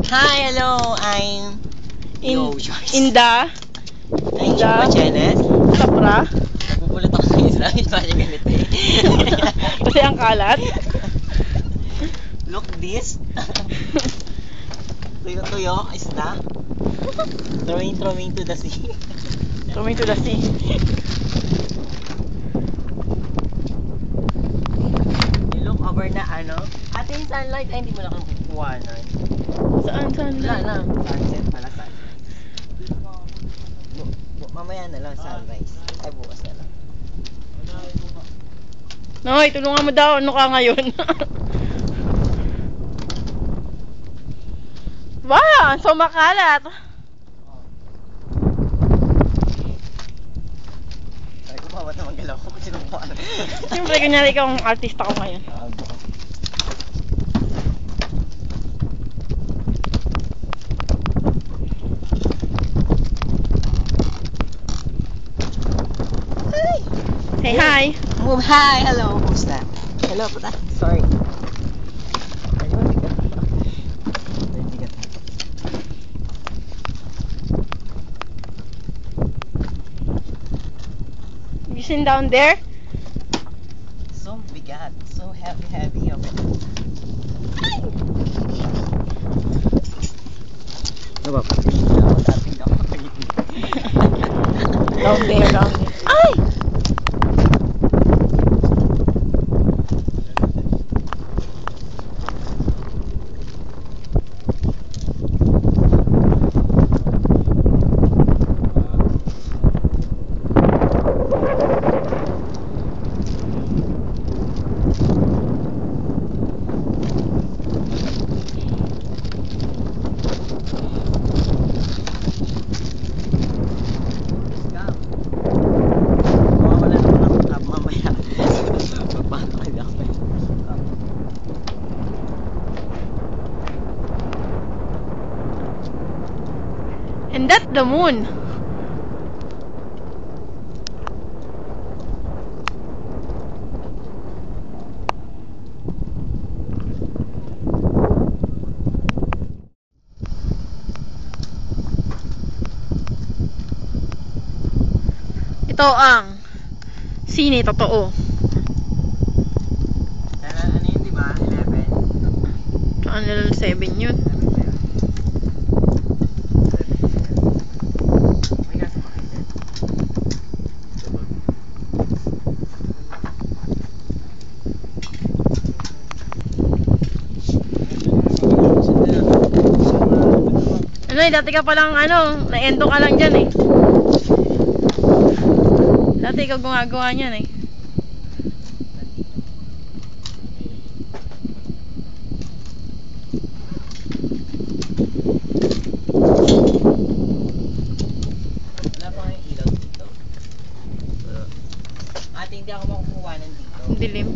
Hi, hello. I'm Yo, Joyce. Inda. Inda. Janet. Sapra. Nagpupulot ako sa Israel. Bakit ganito eh? Kasi ang kalat. Look this. Tuyo-tuyo, isda. Throwing to the sea. Throwing to the sea. You look over na ano. Ate yung sunlight ay hindi mo na kang kukuhanan. Saan? Wala lang. Sunset pala, sunrise. Mamaya na lang sunrise. Ay, bukas na lang. Noy, tulungan mo daw. Ano ka ngayon? Wow, so makalat. Ay, kumawat naman galaw ko. Sinubukan. Siyempre, kunyari ikaw ang artista ko ngayon. Say hi. Move, hi, hello. Kumusta? Hello, puta. Sorry. Ayun, bigat. Ayun, bigat. You seen down there? So bigat. So heavy of it. Napapatin na ako. Dating ako. Down there. Ay! And that's the moon. Ito ang sine totoo. Ano yun, di ba? 11. Saan level 7 yun? Ano eh, dati ka palang na-endo ka lang dyan eh. Dati ikaw gumagawa niyan eh. Wala pa kayong ilaw dito. Ate, hindi ako makukuha ng dito. Dilim.